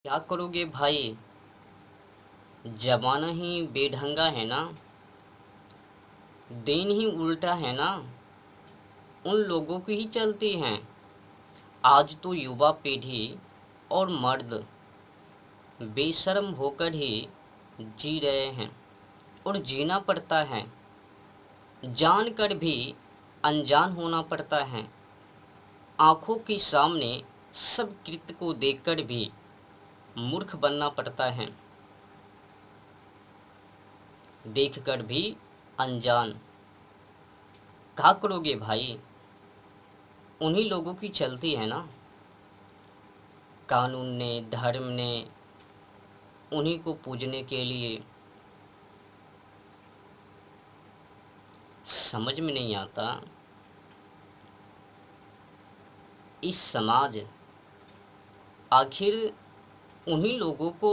क्या करोगे भाई। जमाना ही बेढंगा है ना। दिन ही उल्टा है ना। उन लोगों की ही चलती हैं। आज तो युवा पीढ़ी और मर्द बेशर्म होकर ही जी रहे हैं और जीना पड़ता है। जानकर भी अनजान होना पड़ता है। आंखों के सामने सब कृत्य को देखकर भी मूर्ख बनना पड़ता है। देखकर भी अनजान। क्या करोगे भाई। उन्हीं लोगों की चलती है ना। कानून ने, धर्म ने उन्हीं को पूजने के लिए। समझ में नहीं आता इस समाज आखिर उन्हीं लोगों को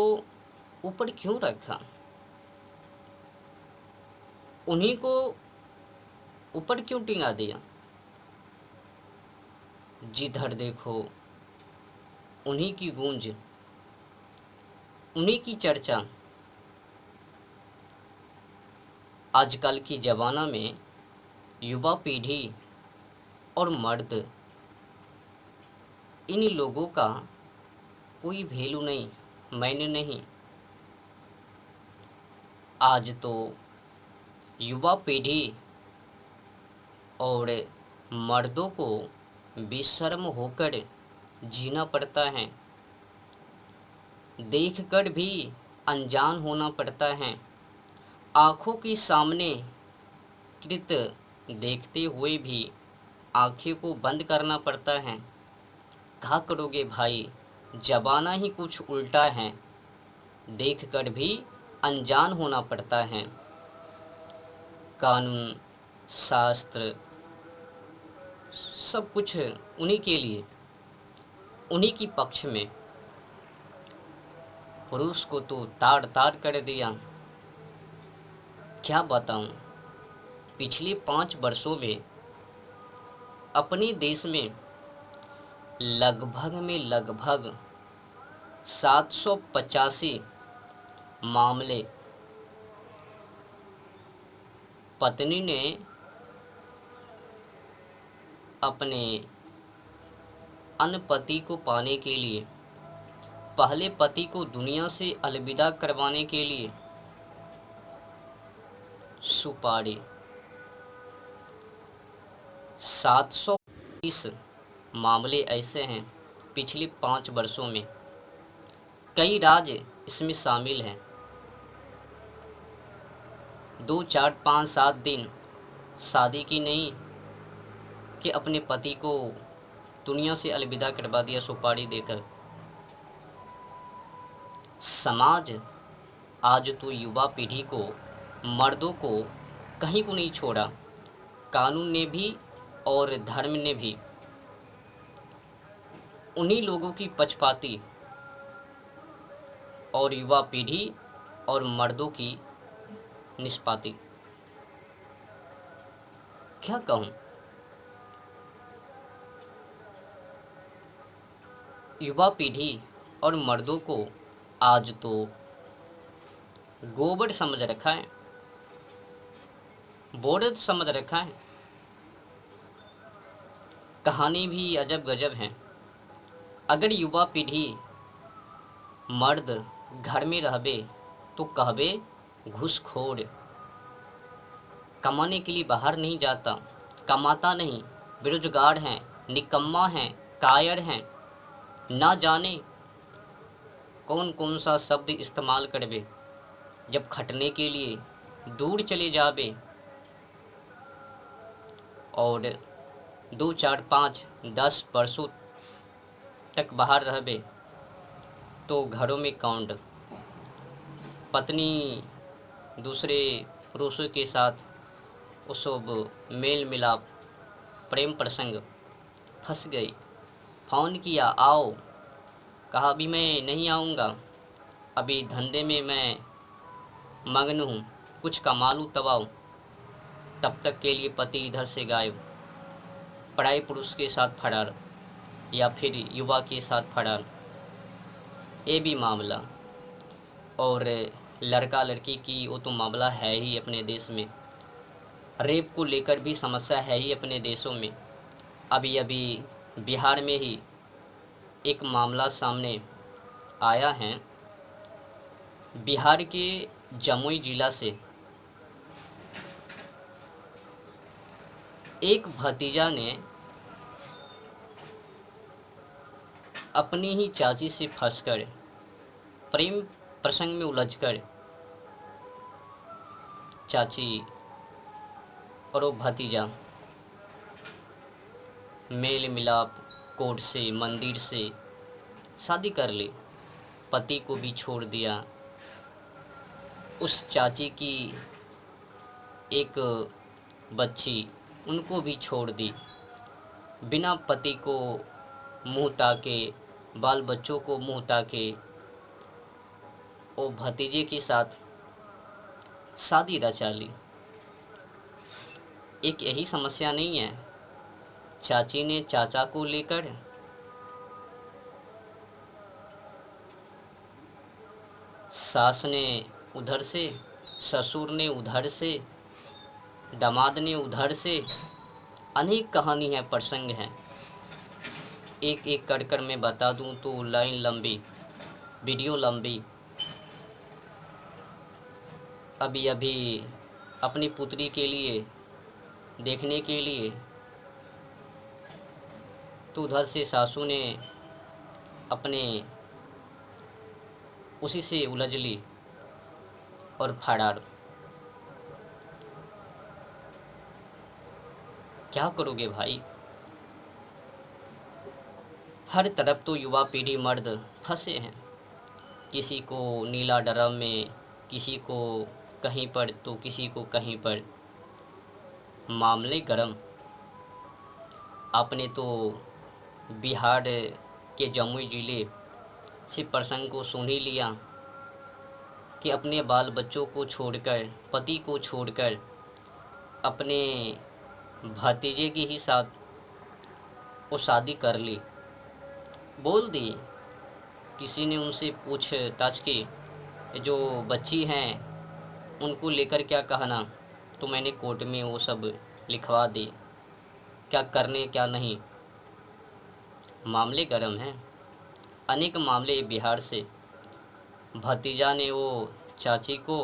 ऊपर क्यों रखा। उन्हीं को ऊपर क्यों टिंगा दिया। जिधर देखो उन्हीं की गूंज, उन्हीं की चर्चा। आजकल की ज़माना में युवा पीढ़ी और मर्द, इन लोगों का कोई वैल्यू नहीं, मायने नहीं। आज तो युवा पीढ़ी और मर्दों को बेशर्म होकर जीना पड़ता है। देखकर भी अनजान होना पड़ता है। आँखों के सामने कृत्य देखते हुए भी आँखें को बंद करना पड़ता है। क्या करोगे भाई। ज़माना ही कुछ उल्टा है। देखकर भी अनजान होना पड़ता है। कानून, शास्त्र सब कुछ उन्हीं के लिए, उन्हीं की पक्ष में। पुरुष को तो ताड़ ताड़ कर दिया। क्या बताऊं। पिछले 5 वर्षों में अपने देश में लगभग 785 मामले पत्नी ने अपने अन्य पति को पाने के लिए, पहले पति को दुनिया से अलविदा करवाने के लिए सुपारी 720 मामले ऐसे हैं पिछले 5 वर्षों में। कई राज्य इसमें शामिल हैं। 2, 4, 5, 7 दिन शादी की नहीं कि अपने पति को दुनिया से अलविदा करवा दिया सुपारी देकर। समाज आज तो युवा पीढ़ी को, मर्दों को कहीं को नहीं छोड़ा। कानून ने भी और धर्म ने भी उन्हीं लोगों की पक्षपाती और युवा पीढ़ी और मर्दों की निष्पाती। क्या कहूँ। युवा पीढ़ी और मर्दों को आज तो गोबर समझ रखा है, बोर्ड समझ रखा है। कहानी भी अजब गजब है। अगर युवा पीढ़ी मर्द घर में रहबे तो कहबे घूसखोर, कमाने के लिए बाहर नहीं जाता, कमाता नहीं, बेरोजगार हैं, निकम्मा हैं, कायर हैं। ना जाने कौन कौन सा शब्द इस्तेमाल करबे। जब खटने के लिए दूर चले जाबे और 2, 4, 5, 10 वर्षों तक बाहर रहबे तो घरों में कांड, पत्नी दूसरे पुरुषों के साथ वो सब मेल मिलाप, प्रेम प्रसंग, फंस गई। फ़ोन किया आओ, कहा अभी मैं नहीं आऊँगा, अभी धंधे में मैं मग्न हूँ, कुछ कमा लूँ तब आऊँ। तब तक के लिए पति इधर से गायब, पराए पुरुष के साथ फरार या फिर युवा के साथ फरार। ये भी मामला, और लड़का लड़की की वो तो मामला है ही अपने देश में। रेप को लेकर भी समस्या है ही अपने देशों में। अभी अभी बिहार में ही एक मामला सामने आया है। बिहार के जमुई जिला से एक भतीजा ने अपनी ही चाची से फंसकर, प्रेम प्रसंग में उलझकर, चाची और वो भतीजा मेल मिलाप कोर्ट से, मंदिर से शादी कर ली। पति को भी छोड़ दिया। उस चाची की एक बच्ची, उनको भी छोड़ दी। बिना पति को मुंह ताके, बाल बच्चों को मुंह ताके वो भतीजे के साथ शादी रचा ली। एक यही समस्या नहीं है? चाची ने चाचा को लेकर, सास ने उधर से, ससुर ने उधर से, दामाद ने उधर से, अनेक कहानी है, प्रसंग है। एक एक कर कर मैं बता दूं तो लाइन लंबी, वीडियो लंबी। अभी अभी अपनी पुत्री के लिए देखने के लिए तो उधर से सासू ने अपने उसी से उलझ ली और फरार। क्या करोगे भाई? हर तरफ तो युवा पीढ़ी मर्द फंसे हैं। किसी को नीला ड्रम में, किसी को कहीं पर तो किसी को कहीं पर। मामले गरम। आपने तो बिहार के जमुई जिले से प्रसंग को सुन ही लिया कि अपने बाल बच्चों को छोड़कर, पति को छोड़कर, अपने भतीजे के ही साथ वो शादी कर ली। बोल दी, किसी ने उनसे पूछताछ की, जो बच्ची हैं उनको लेकर क्या कहना, तो मैंने कोर्ट में वो सब लिखवा दी, क्या करने क्या नहीं। मामले गरम हैं। अनेक मामले बिहार से। भतीजा ने वो चाची को